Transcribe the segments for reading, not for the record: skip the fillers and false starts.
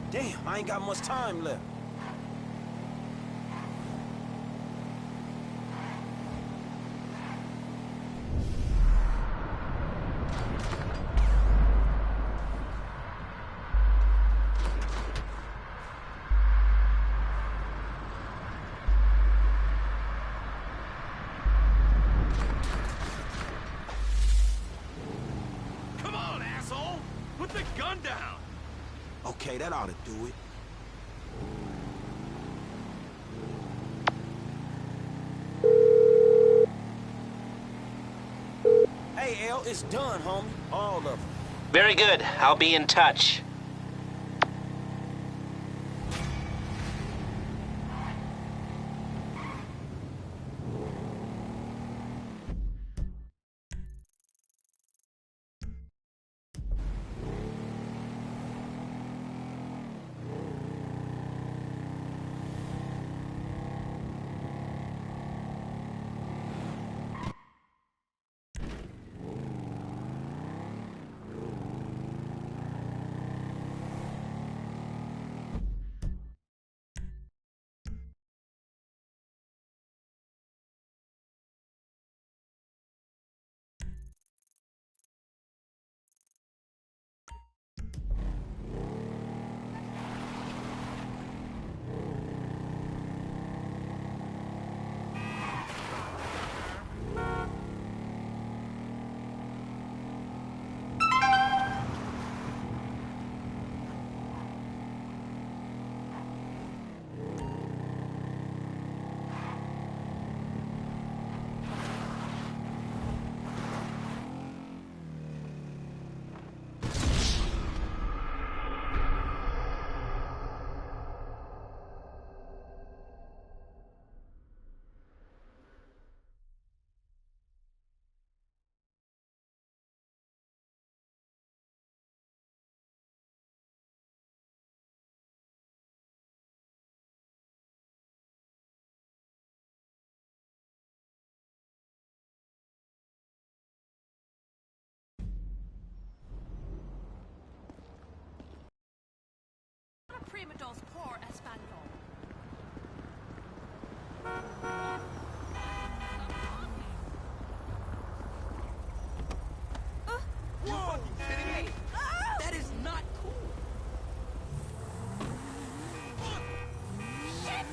Damn, I ain't got much time left. Come on, asshole! Put the gun down! Okay, that ought to do it. Hey, L, it's done, homie. All of them. Very good. I'll be in touch. Primados por Espanol. You fucking kidding me? That is not cool. Shit!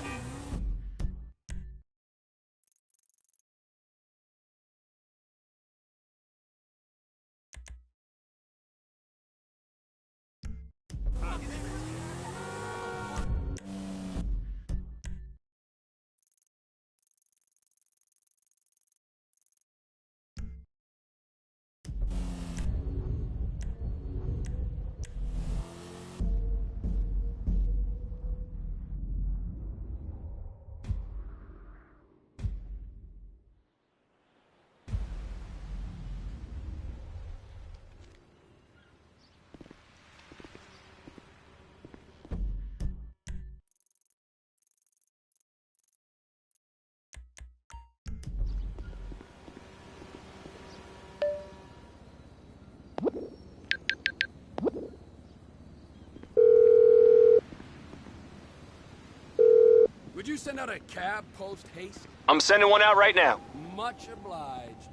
Would you send out a cab post-haste? I'm sending one out right now. Much obliged.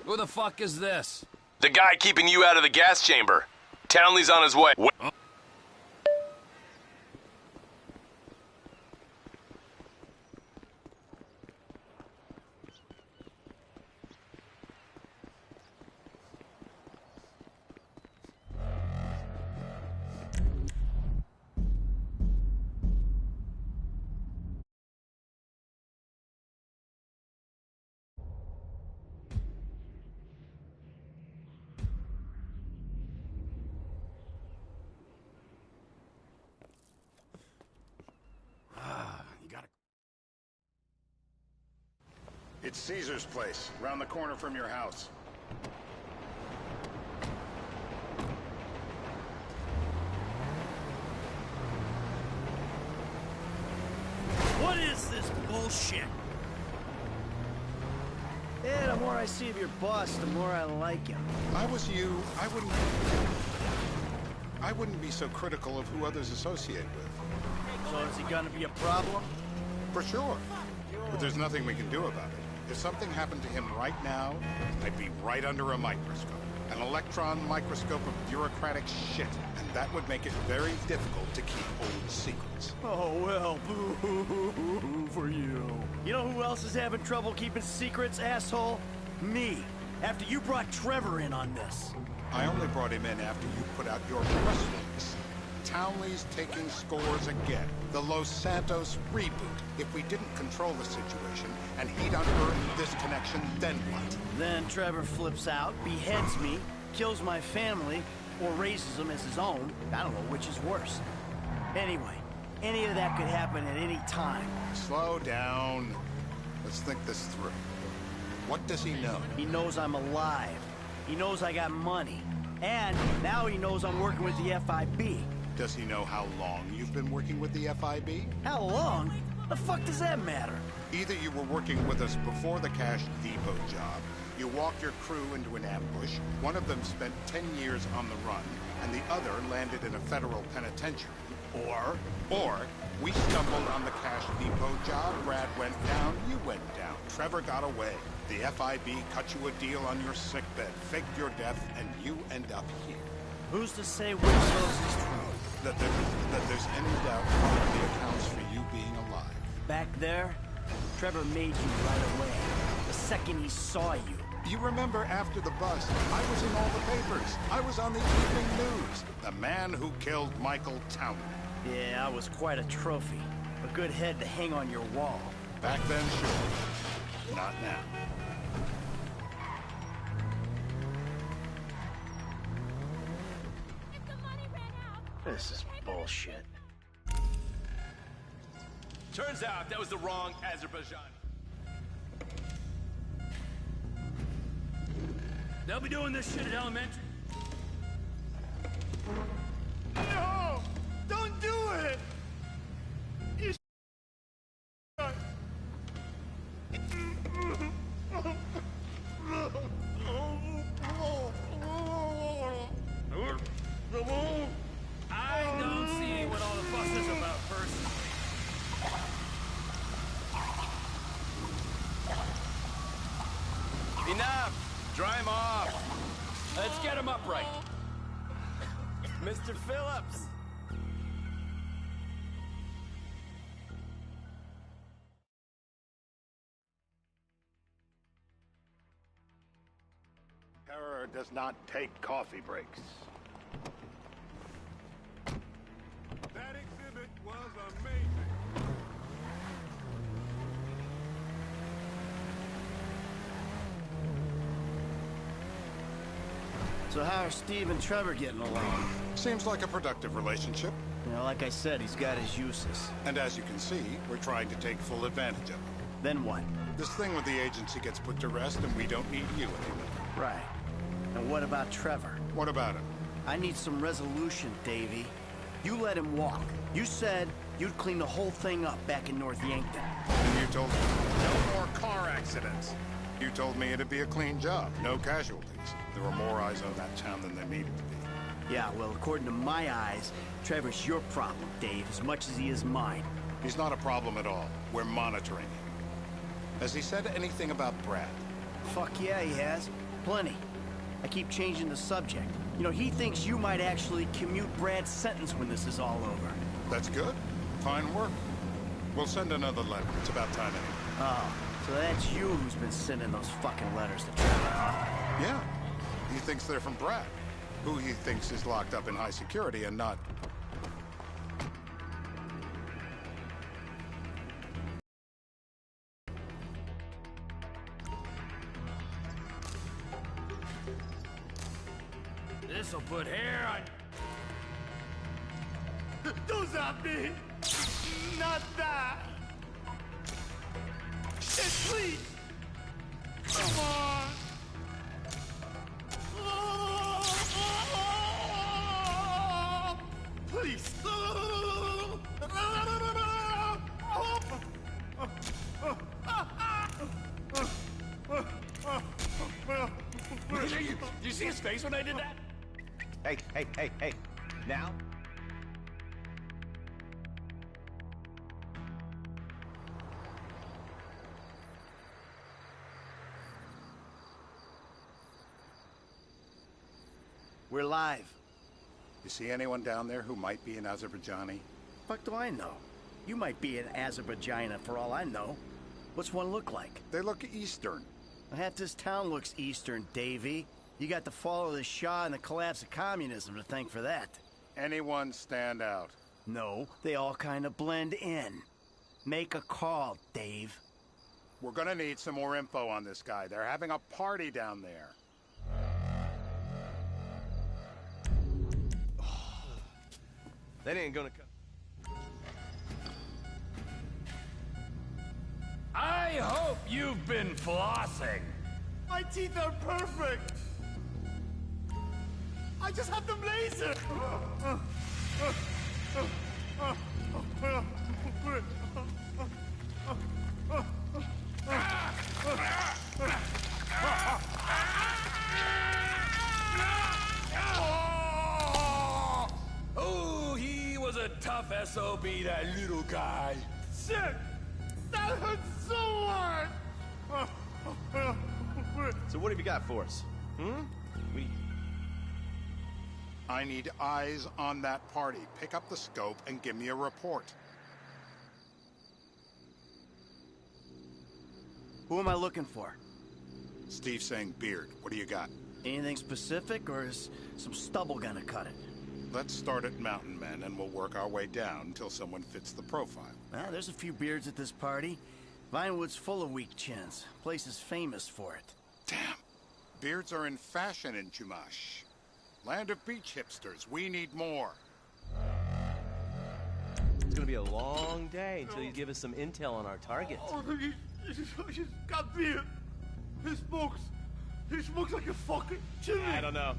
Who the fuck is this? The guy keeping you out of the gas chamber. Townley's on his way. It's Caesar's place, round the corner from your house. What is this bullshit? Yeah, the more I see of your boss, the more I like him. If I was you, I wouldn't be so critical of who others associate with. So is he gonna be a problem? For sure. But there's nothing we can do about it. If something happened to him right now, I'd be right under a microscope. An electron microscope of bureaucratic shit. And that would make it very difficult to keep old secrets. Oh, well, boo for you. You know who else is having trouble keeping secrets, asshole? Me. After you brought Trevor in on this. I only brought him in after you put out your press release. Townley's taking scores again. The Los Santos reboot. If we didn't control the situation and he'd unearthed this connection, then what? Then Trevor flips out, beheads me, kills my family, or raises them as his own. I don't know which is worse. Anyway, any of that could happen at any time. Slow down. Let's think this through. What does he know? He knows I'm alive. He knows I got money. And now he knows I'm working with the FIB. Does he know how long you've been working with the FIB? How long? The fuck does that matter? Either you were working with us before the Cash Depot job, you walked your crew into an ambush, one of them spent 10 years on the run, and the other landed in a federal penitentiary. Or we stumbled on the Cash Depot job, Brad went down, you went down, Trevor got away. The FIB cut you a deal on your sickbed, faked your death, and you end up here. Who's to say which of those is true? That there's any doubt probably accounts for you being alive. Back there, Trevor made you right away. The second he saw you. You remember after the bust, I was in all the papers. I was on the evening news. The man who killed Michael Townley. Yeah, I was quite a trophy. A good head to hang on your wall. Back then, sure. Not now. If the money ran out, This is bullshit. Turns out that was the wrong Azerbaijan. They'll be doing this shit at elementary. No! Don't do it! You I don't see what all the fuss is about, personally. Enough! Dry him off! Let's get him upright. Mr. Phillips! Terror does not take coffee breaks. That exhibit was amazing. So how are Steve and Trevor getting along? Seems like a productive relationship. You know, like I said, he's got his uses. And as you can see, we're trying to take full advantage of it. Then what? This thing with the agency gets put to rest and we don't need you anymore. Right. And what about Trevor? What about him? I need some resolution, Davey. You let him walk. You said you'd clean the whole thing up back in North Yankton. And you told me no more car accidents. You told me it'd be a clean job, no casualties. There were more eyes on that town than there needed to be. Yeah, well, according to my eyes, Trevor's your problem, Dave, as much as he is mine. He's not a problem at all. We're monitoring him. Has he said anything about Brad? Fuck yeah, he has. Plenty. I keep changing the subject. You know, he thinks you might actually commute Brad's sentence when this is all over. That's good. Fine work. We'll send another letter. It's about time anyway. Oh, so that's you who's been sending those fucking letters to Trevor, huh? Yeah. He thinks they're from Brad, who he thinks is locked up in high security and not... This'll put hair on... Those are me! Not that! And please, Come on! Please! Did you see his face when I did that? Hey. Now? We're live. You see anyone down there who might be an Azerbaijani? Fuck do I know? You might be an Azerbaijani for all I know. What's one look like? They look Eastern. Half this town looks Eastern, Davy. You got the fall of the Shah and the collapse of communism to thank for that. Anyone stand out? No, they all kind of blend in. Make a call, Dave. We're gonna need some more info on this guy. They're having a party down there. That ain't gonna come. I hope you've been flossing. My teeth are perfect. I just have them laser. Oh, he was a tough SOB, that little guy. Shit! That hurts so hard! So what have you got for us? I need eyes on that party. Pick up the scope and give me a report. Who am I looking for? Steve saying beard. What do you got? Anything specific, or is some stubble gonna cut it? Let's start at Mountain Men and we'll work our way down until someone fits the profile. There's a few beards at this party. Vinewood's full of weak chins. Place is famous for it. Damn. Beards are in fashion in Chumash. Land of beach hipsters. We need more. It's gonna be a long day until you give us some intel on our target. Oh, he's got beard. He smokes like a fucking chimney. I don't know.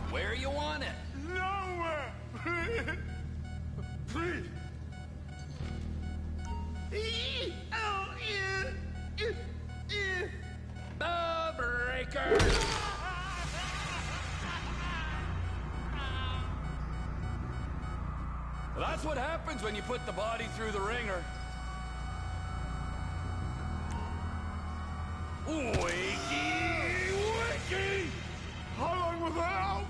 Where you want it? Nowhere. Please. The breaker. That's what happens when you put the body through the ringer. Wakey, wakey! How long was I out?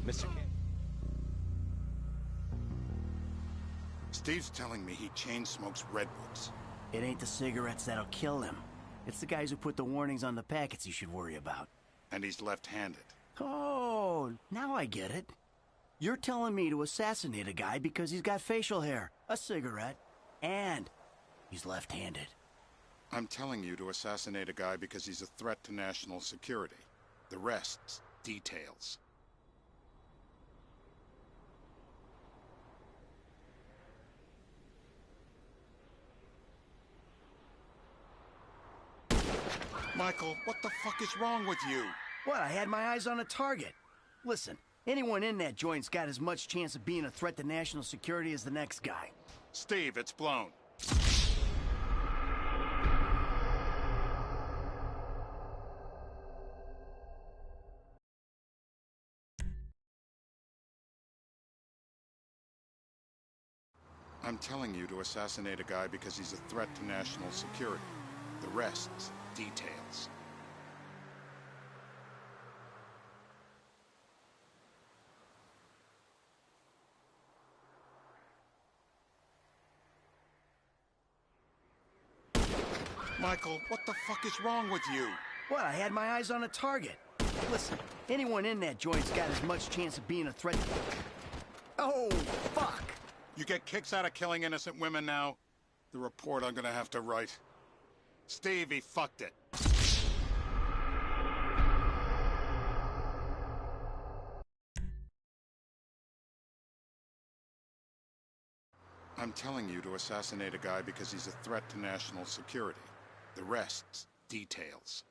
Mr. King. Steve's telling me he chain smokes redwoods. It ain't the cigarettes that'll kill him. It's the guys who put the warnings on the packets you should worry about. And he's left-handed. Oh, now I get it. You're telling me to assassinate a guy because he's got facial hair, a cigarette, and he's left-handed. I'm telling you to assassinate a guy because he's a threat to national security. The rest's details. Michael, what the fuck is wrong with you? What, I had my eyes on a target. Listen, anyone in that joint's got as much chance of being a threat to national security as the next guy. Steve, it's blown. I'm telling you to assassinate a guy because he's a threat to national security. The rest's details. Michael, what the fuck is wrong with you? What, I had my eyes on a target. Listen, anyone in that joint's got as much chance of being a threat. Oh, fuck! You get kicks out of killing innocent women now? The report I'm gonna have to write. Steve, he fucked it. I'm telling you to assassinate a guy because he's a threat to national security. The rest's details.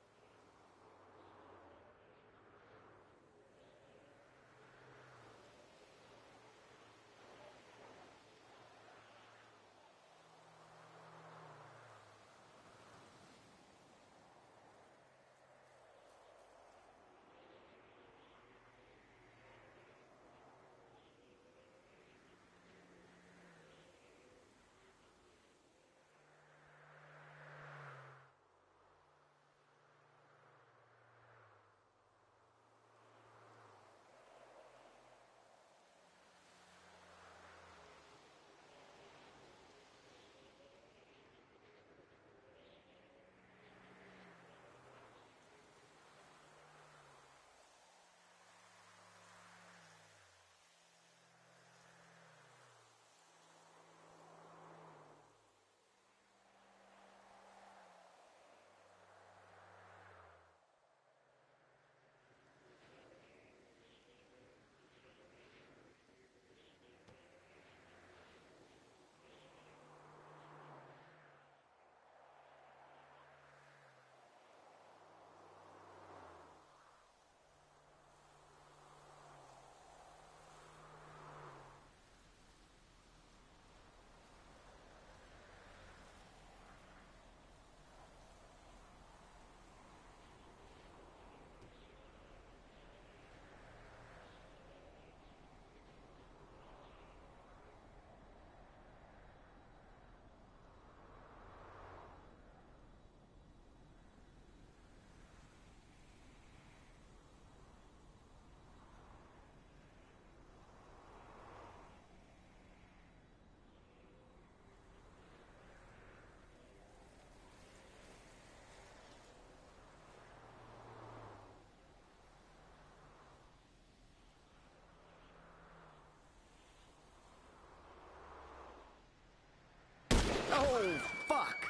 Oh, fuck!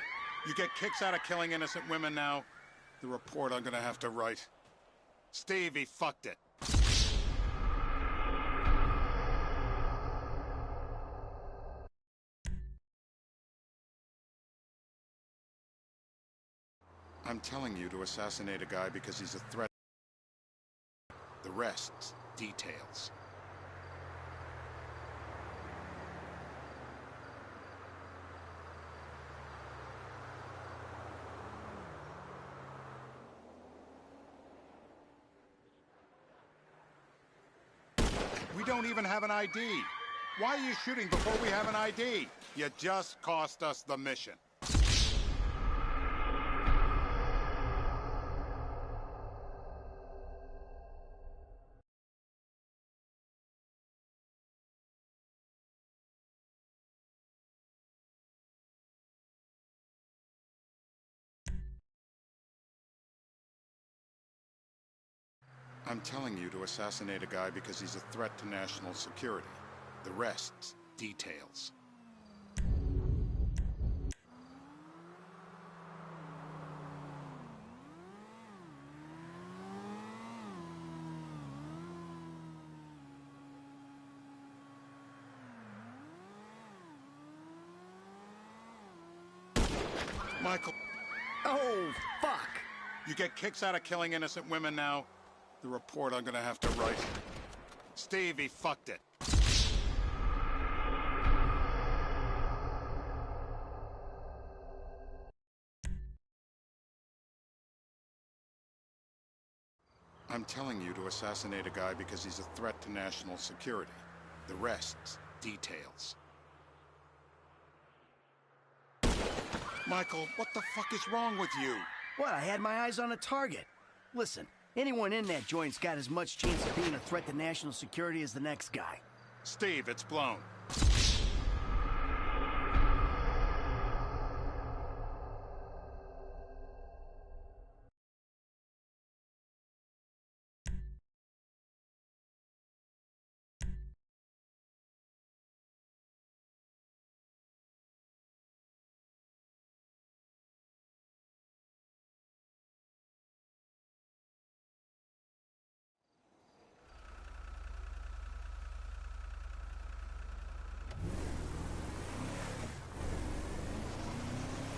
You get kicks out of killing innocent women now? The report I'm gonna have to write. Steve, he fucked it. I'm telling you to assassinate a guy because he's a threat. The rest's details. We don't even have an ID. Why are you shooting before we have an ID? You just cost us the mission. I'm telling you to assassinate a guy because he's a threat to national security. The rest's details. Michael. Oh, fuck! You get kicks out of killing innocent women now? The report I'm gonna have to write. Steve, he fucked it. I'm telling you to assassinate a guy because he's a threat to national security. The rest's details. Michael, what the fuck is wrong with you? What, I had my eyes on a target. Listen, anyone in that joint's got as much chance of being a threat to national security as the next guy. Steve, it's blown.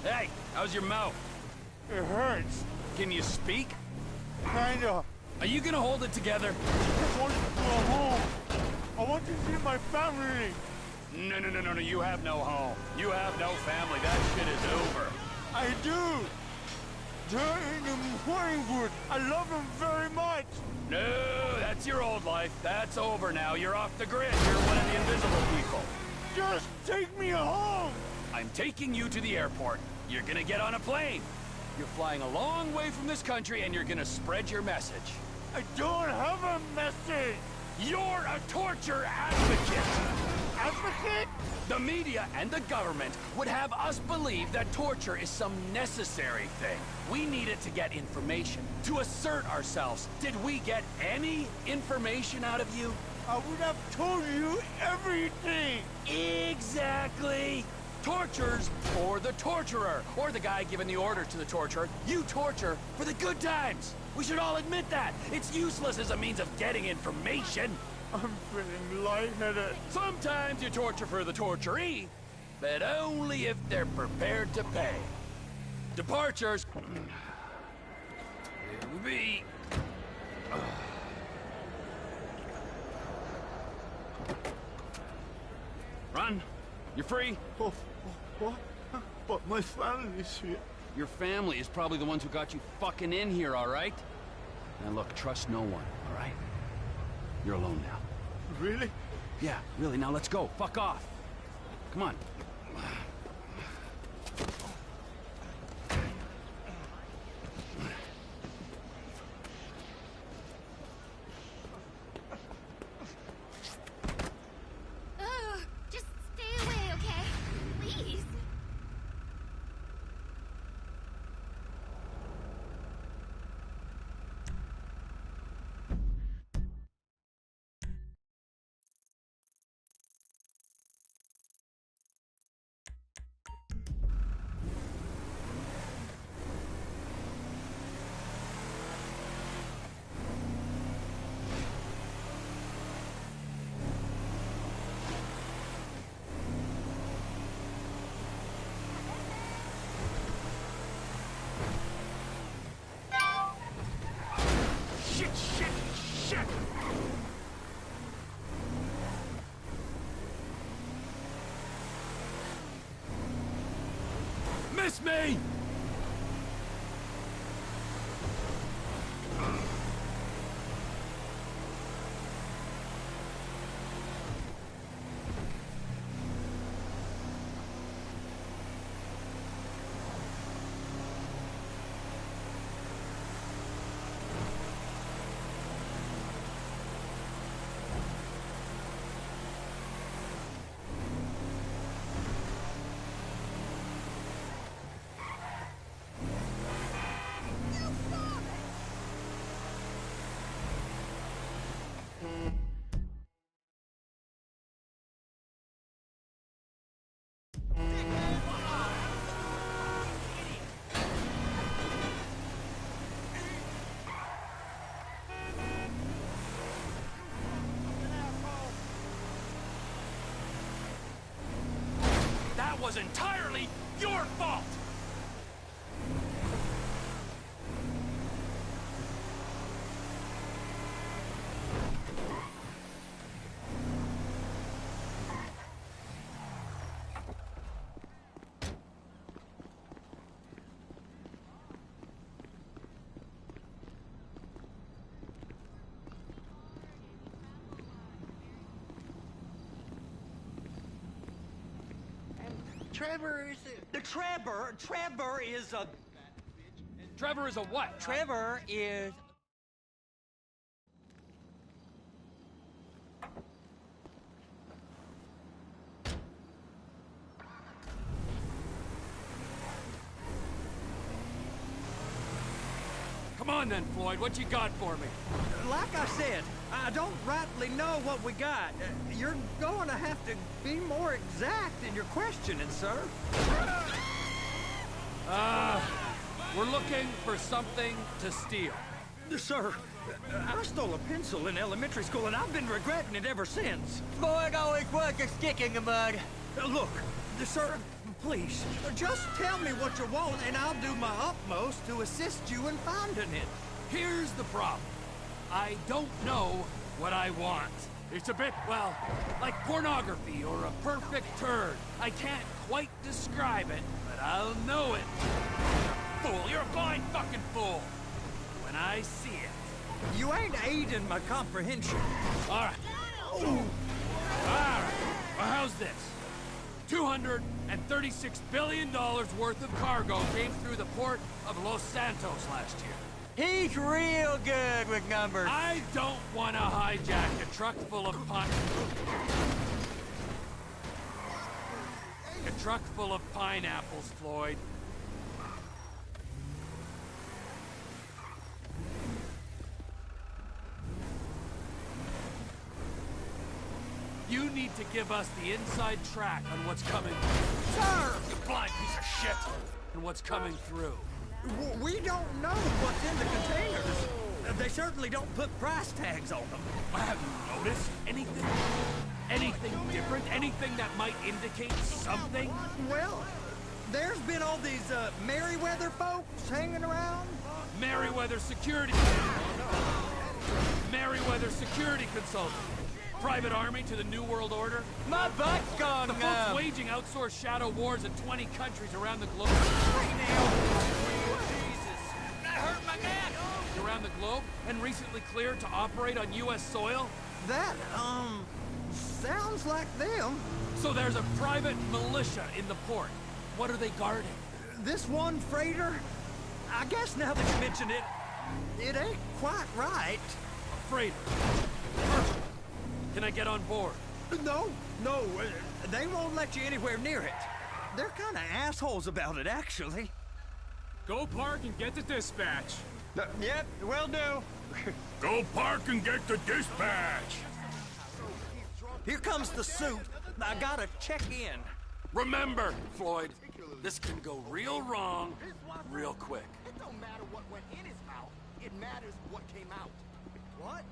Hey, how's your mouth? It hurts. Can you speak? Kinda. Are you gonna hold it together? I want to go home. I want to see my family. No, you have no home. You have no family. That shit is over. I do. They're in the Morningwood. I love them very much. No, that's your old life. That's over now. You're off the grid. You're one of the invisible people. Just take me home. I'm taking you to the airport. You're gonna get on a plane. You're flying a long way from this country and you're gonna spread your message. I don't have a message. You're a torture advocate! Advocate? The media and the government would have us believe that torture is some necessary thing. We need it to get information, to assert ourselves. Did we get any information out of you? I would have told you everything. Exactly! Torture's for the torturer, or the guy giving the order to the torturer. You torture for the good times. We should all admit that. It's useless as a means of getting information. I'm feeling lightheaded. Sometimes you torture for the torturee, but only if they're prepared to pay. Departures. Here we be. Run. You're free. Oh, what? But my family's here. Your family is probably the ones who got you fucking in here, all right? Now look, trust no one, all right? You're alone now. Really? Yeah, really. Now let's go. Fuck off. Come on. Just stay away, okay? Please. Shit! Miss me! That was entirely your fault! Trevor is Trevor is a... Trevor is a what? Trevor is... Come on then, Floyd. What you got for me? Like I said, I don't rightly know what we got. You're going to have to be more exact in your questioning, sir. We're looking for something to steal. Sir, I stole a pencil in elementary school, and I've been regretting it ever since. Floyd always was a stick in the mud. Look, Sir, please, just tell me what you want and I'll do my utmost to assist you in finding it. Here's the problem. I don't know what I want. It's a bit, well, like pornography or a perfect turd. I can't quite describe it, but I'll know it. Fool, you're a blind fucking fool. When I see it. You ain't aiding my comprehension. All right. All right. Well, how's this? $236 billion worth of cargo came through the port of Los Santos last year. He's real good with numbers. I don't want to hijack a truck full of pineapples, Floyd. You need to give us the inside track on what's coming. Sir! You blind piece of shit! And what's coming through. We don't know what's in the containers. They certainly don't put price tags on them. Have you noticed anything? Anything different? Anything that might indicate something? Well, there's been all these Merryweather folks hanging around. Merryweather Security. Merryweather Security Consultant. Private army to the New World Order. My butt's gone The folks waging outsourced shadow wars in 20 countries around the globe. Around the globe, and recently cleared to operate on U.S. soil? That, sounds like them. So there's a private militia in the port. What are they guarding? This one freighter? I guess now that you mention it, it ain't quite right. A freighter. Perfect. Can I get on board? No, they won't let you anywhere near it. They're kind of assholes about it, actually. Go park and get the dispatch. Yep, will do. Go park and get the dispatch. Here comes the suit. I gotta check in. Remember, Floyd, this can go real wrong real quick. It don't matter what went in his mouth. It matters what came out. What?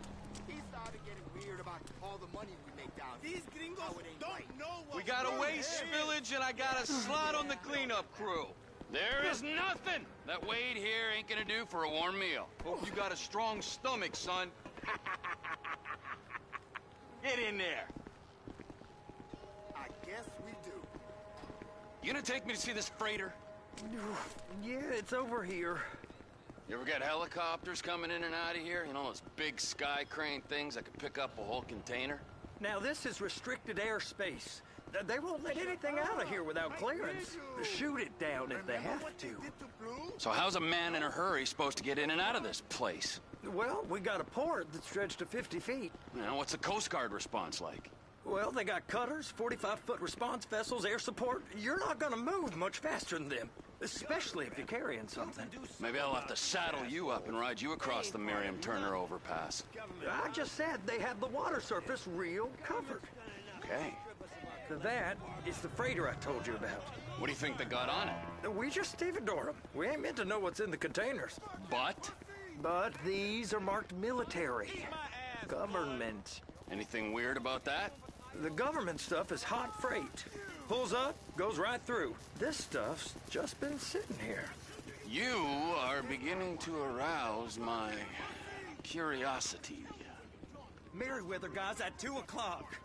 He started getting weird about all the money we make down here. These gringos don't know what we got a waste spillage and I got a slot on the cleanup crew. There is nothing that Wade here ain't gonna do for a warm meal. Hope you got a strong stomach, son. Get in there. I guess we do. You gonna take me to see this freighter? Yeah, it's over here. You ever got helicopters coming in and out of here? You know, those big sky crane things that could pick up a whole container? Now, this is restricted airspace. They won't let anything out of here without clearance. Shoot it down if they have to. So how's a man in a hurry supposed to get in and out of this place? Well, we got a port that stretched to 50 feet. Now, what's the Coast Guard response like? Well, they got cutters, 45-foot response vessels, air support. You're not gonna move much faster than them, especially if you're carrying something. Maybe I'll have to saddle you up and ride you across the Miriam Turner overpass. I just said they had the water surface real covered. Okay. That is the freighter I told you about. What do you think they got on it? We just stevedore them. We ain't meant to know what's in the containers. But these are marked military. Government. Anything weird about that? The government stuff is hot freight. Pulls up, goes right through. This stuff's just been sitting here. You are beginning to arouse my curiosity. Merryweather guys at 2 o'clock.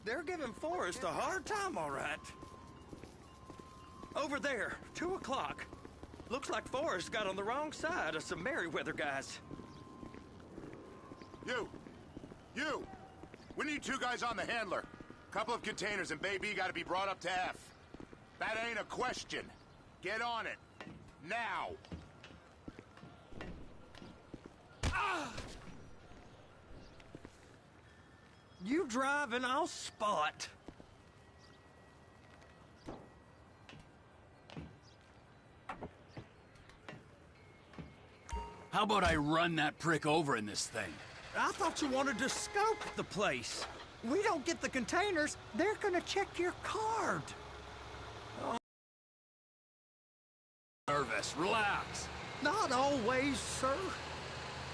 They're giving Forrest a hard time, all right. Over there, 2 o'clock. Looks like Forrest got on the wrong side of some Merryweather guys. You! We need 2 guys on the handler. Couple of containers and Bay B gotta be brought up to F. That ain't a question. Get on it. Now! Ah! You drive and I'll spot. How about I run that prick over in this thing? I thought you wanted to scope the place. We don't get the containers, they're gonna check your card. Oh. Nervous, relax. Not always, sir.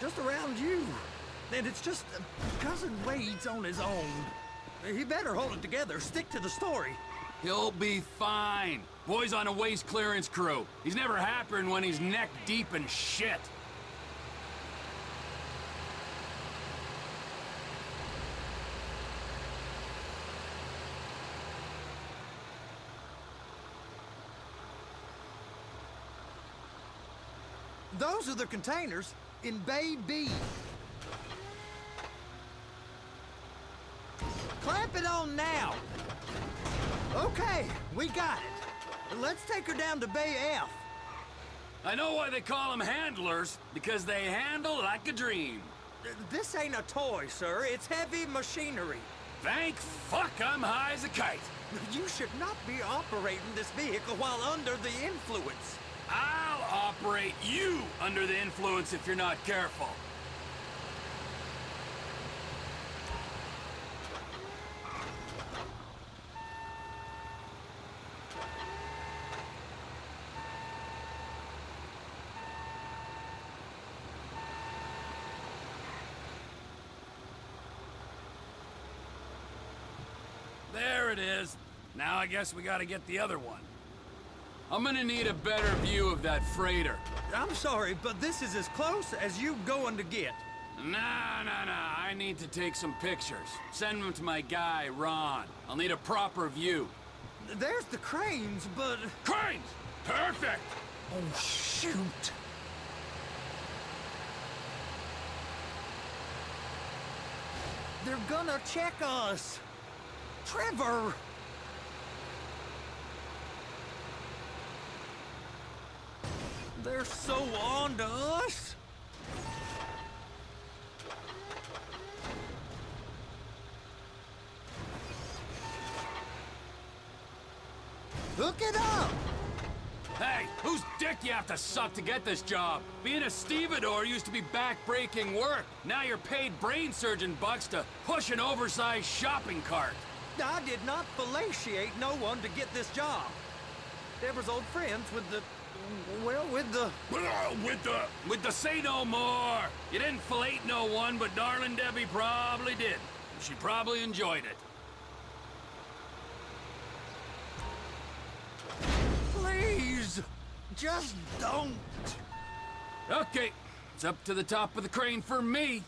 Just around you. And it's just Cousin Wade's on his own. He better hold it together, stick to the story. He'll be fine. Boy's on a waste clearance crew. He's never happier than when he's neck deep in shit. Those are the containers in Bay B. Clamp it on now. Okay, we got it. Let's take her down to Bay F. I know why they call them handlers, because they handle like a dream. This ain't a toy, sir. It's heavy machinery. Thank fuck I'm high as a kite. You should not be operating this vehicle while under the influence. I'll operate you under the influence if you're not careful. There it is. Now I guess we gotta get the other one. I'm gonna need a better view of that freighter. I'm sorry, but this is as close as you going to get. Nah. I need to take some pictures. Send them to my guy, Ron. I'll need a proper view. There's the cranes, but... Cranes! Perfect! Oh, shoot. They're gonna check us. Trevor! They're so on to us. Hook it up! Hey, whose dick you have to suck to get this job? Being a stevedore used to be back-breaking work. Now you're paid brain surgeon bucks to push an oversized shopping cart. I did not fellatiate no one to get this job. Deborah's old friends with the... well, with the... With the say no more. You didn't fillet no one, but darling Debbie probably did. She probably enjoyed it. Please, just don't. Okay, it's up to the top of the crane for me.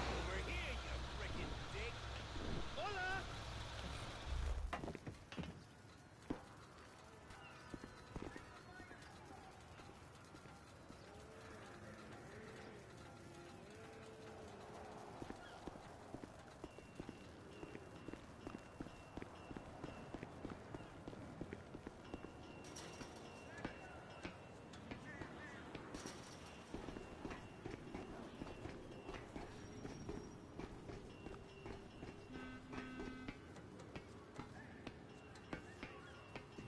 Over here, you frickin' dick. Hola!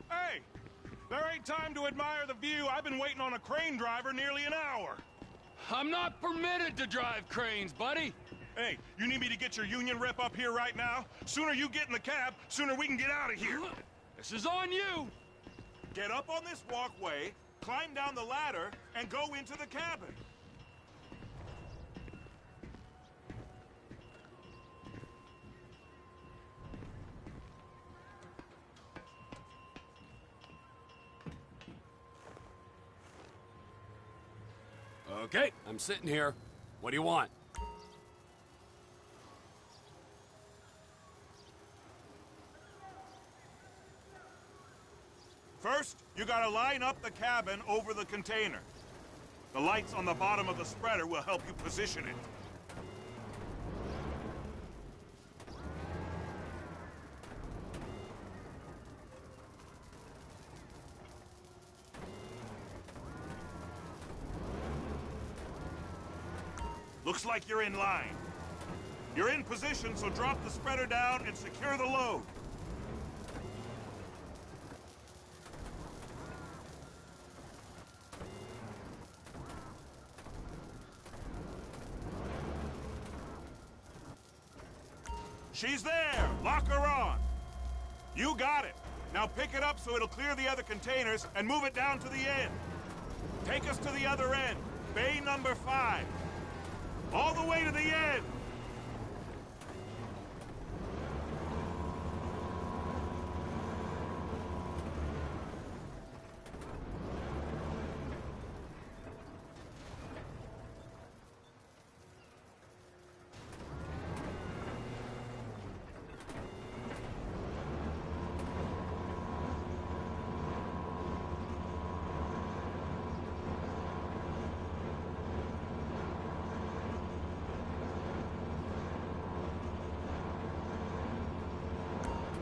Hey! There ain't time to admire the view. I've been waiting on a crane driver nearly an hour. I'm not permitted to drive cranes, buddy. Hey, you need me to get your union rep up here right now? Sooner you get in the cab, sooner we can get out of here. This is on you. Get up on this walkway, climb down the ladder, and go into the cabin. Okay, I'm sitting here. What do you want? First, you gotta line up the cabin over the container. The lights on the bottom of the spreader will help you position it. Looks like you're in line. You're in position, so drop the spreader down and secure the load. She's there! Lock her on! You got it! Now pick it up so it'll clear the other containers and move it down to the end. Take us to the other end, bay number 5. All the way to the end!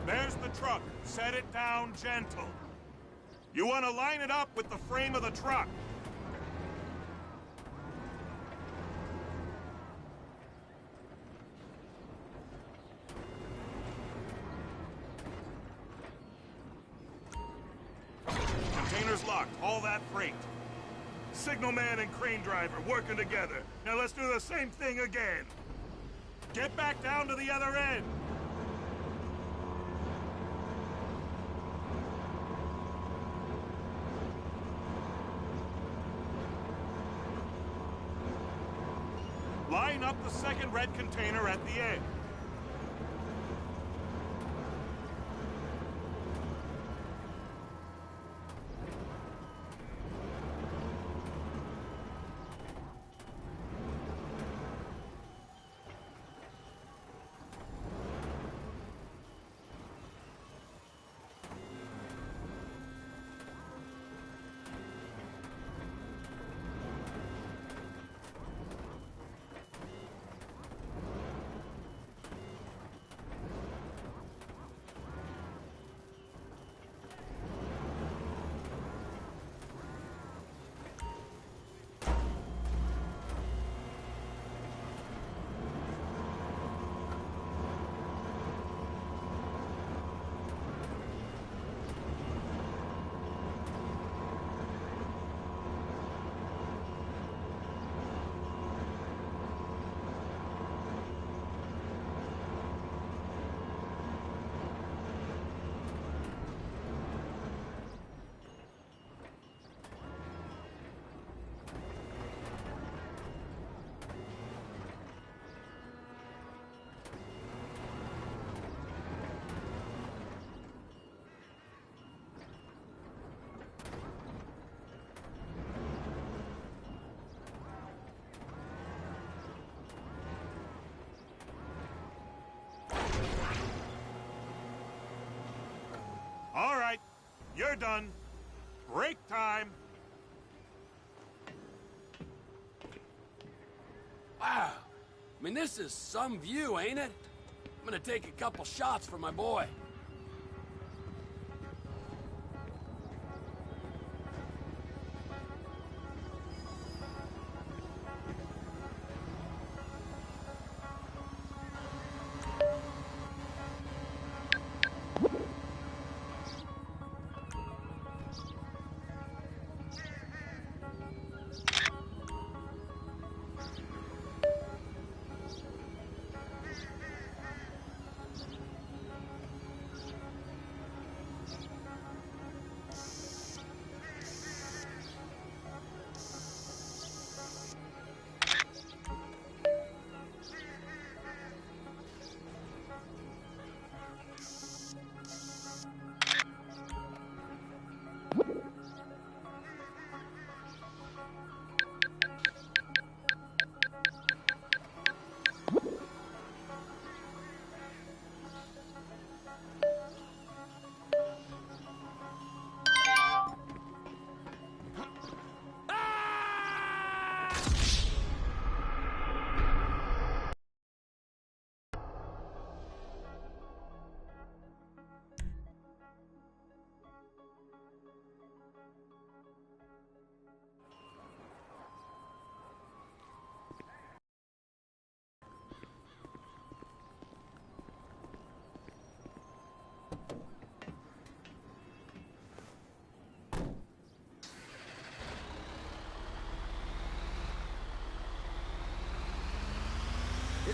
There's the truck. Set it down gentle. You want to line it up with the frame of the truck. Container's locked. All that freight. Signalman and crane driver working together. Now let's do the same thing again. Get back down to the other end. Line up the second red container at the end. All right, you're done. Break time. Wow. I mean, this is some view, ain't it? I'm gonna take a couple shots for my boy.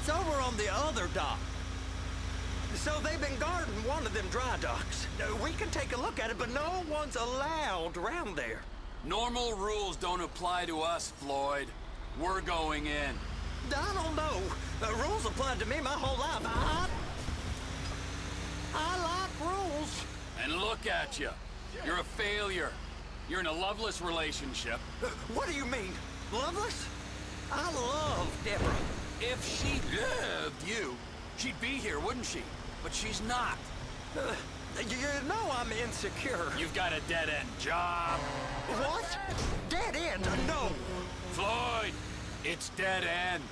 It's over on the other dock. So they've been guarding one of them dry docks. We can take a look at it, but no one's allowed around there. Normal rules don't apply to us, Floyd. We're going in. I don't know. Rules applied to me my whole life. I like rules. And look at you. You're a failure. You're in a loveless relationship. What do you mean? Loveless? I love Deborah. If she loved you, she'd be here, wouldn't she? But she's not. You know I'm insecure. You've got a dead-end job. What? Dead end? No. Floyd, it's dead end.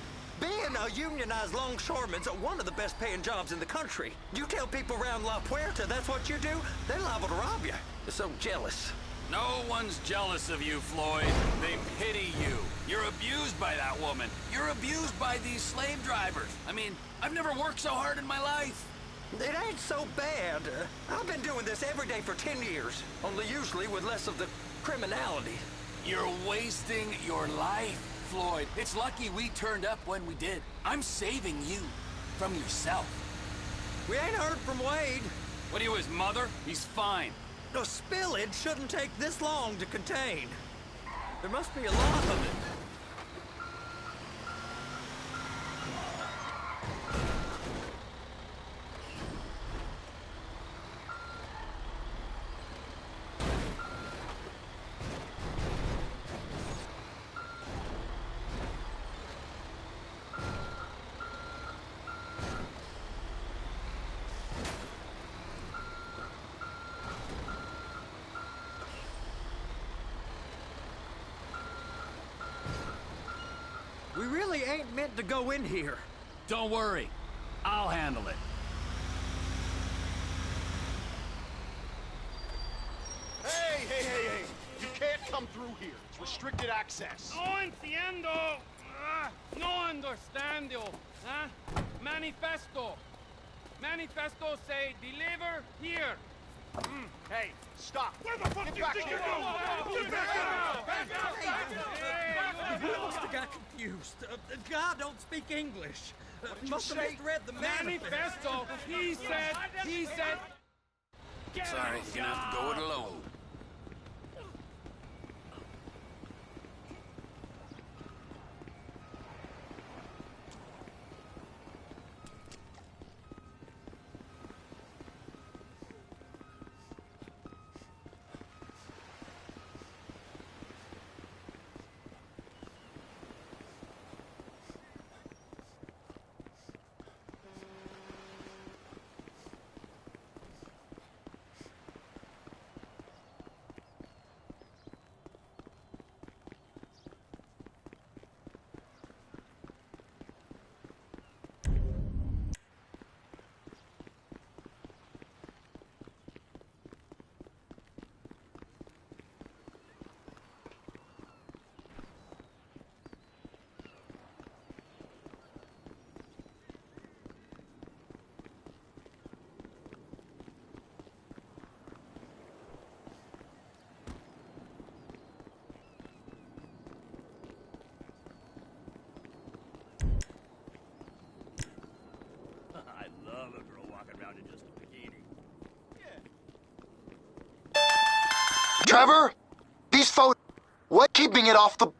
Being a unionized longshoreman's one of the best paying jobs in the country. You tell people around La Puerta that's what you do, they're liable to rob you. They're so jealous. No one's jealous of you, Floyd. They pity you. You're abused by that woman. You're abused by these slave drivers. I mean, I've never worked so hard in my life. It ain't so bad. I've been doing this every day for 10 years, only usually with less of the criminality. You're wasting your life, Floyd. It's lucky we turned up when we did. I'm saving you from yourself. We ain't heard from Wade. What are you, his mother? He's fine. A spillage shouldn't take this long to contain. There must be a lot of it. We really ain't meant to go in here. Don't worry. I'll handle it. Hey! You can't come through here. It's restricted access. No entiendo. No understando. Manifesto. Manifesto say deliver here. Hey, stop. Where the fuck do you think you're going? Get back out! He must have got confused. The guy don't speak English. Must have misread the manifesto. He said. Sorry, you're gonna have to go it alone. Trevor? These photos... What? Keeping it off the...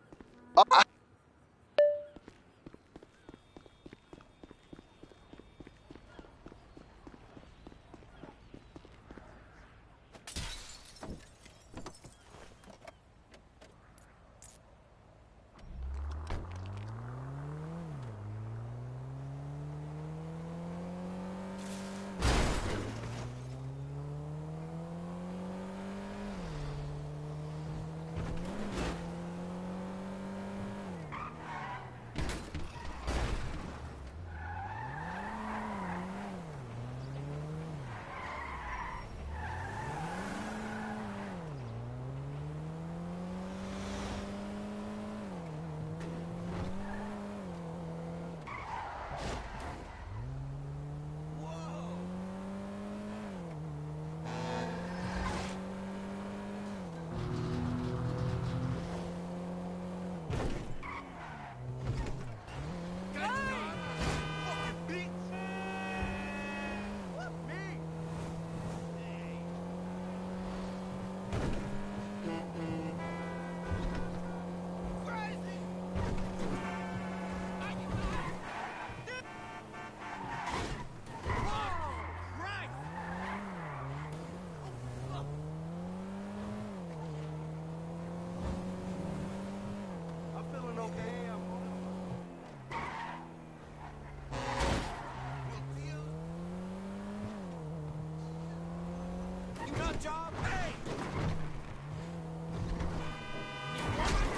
job? Hey!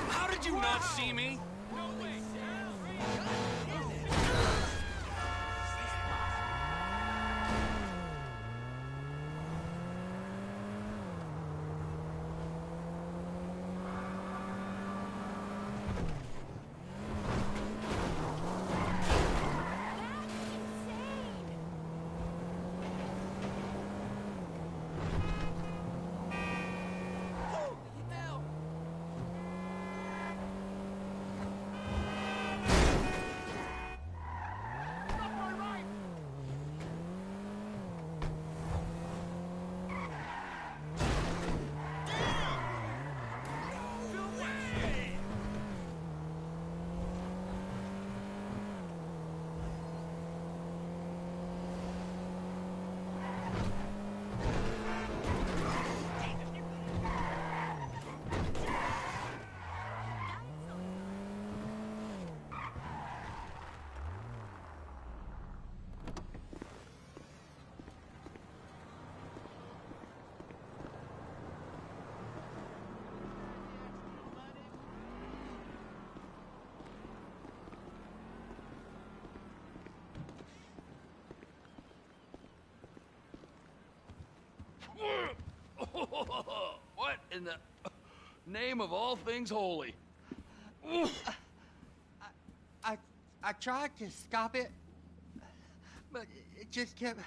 How did you not see me? What in the name of all things holy? I tried to stop it, but it just kept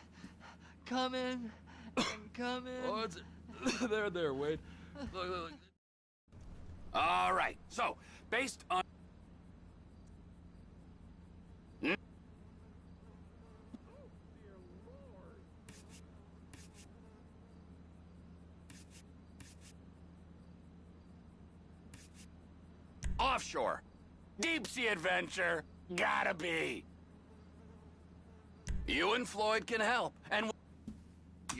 coming and coming. Oh, it's there, Wade. Look. All right. So, based on offshore, deep sea adventure, gotta be. You and Floyd can help, and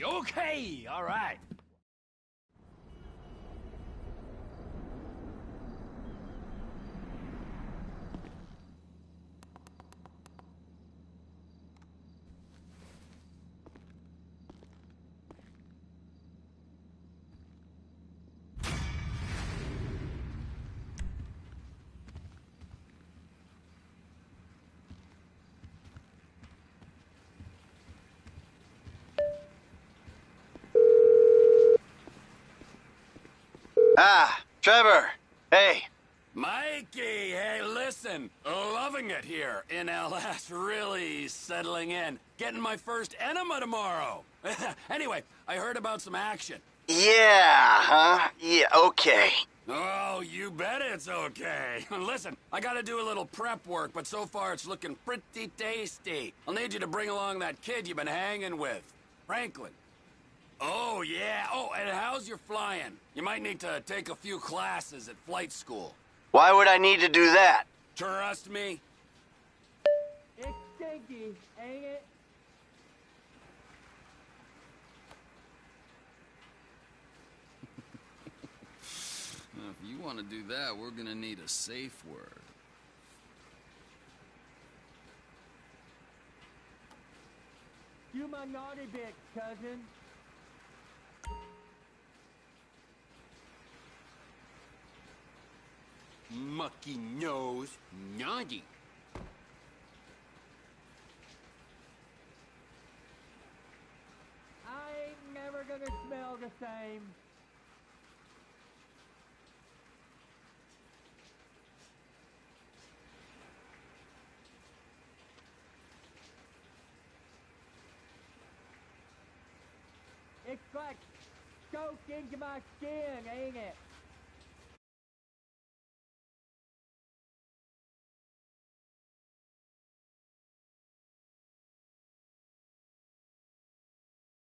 okay. All right. Ah, Trevor. Hey. Mikey, hey, listen. Loving it here in LS. Really settling in. Getting my first enema tomorrow. Anyway, I heard about some action. Yeah, huh? Yeah, okay. Oh, you bet it's okay. Listen, I gotta do a little prep work, but so far it's looking pretty tasty. I'll need you to bring along that kid you've been hanging with, Franklin. Oh, yeah. Oh, and how's your flying? You might need to take a few classes at flight school. Why would I need to do that? Trust me. It's stinky, ain't it? If you want to do that, we're gonna need a safe word. You my naughty bitch, cousin. Mucky nose, naughty. I ain't never gonna smell the same. It's like soaked into my skin, ain't it?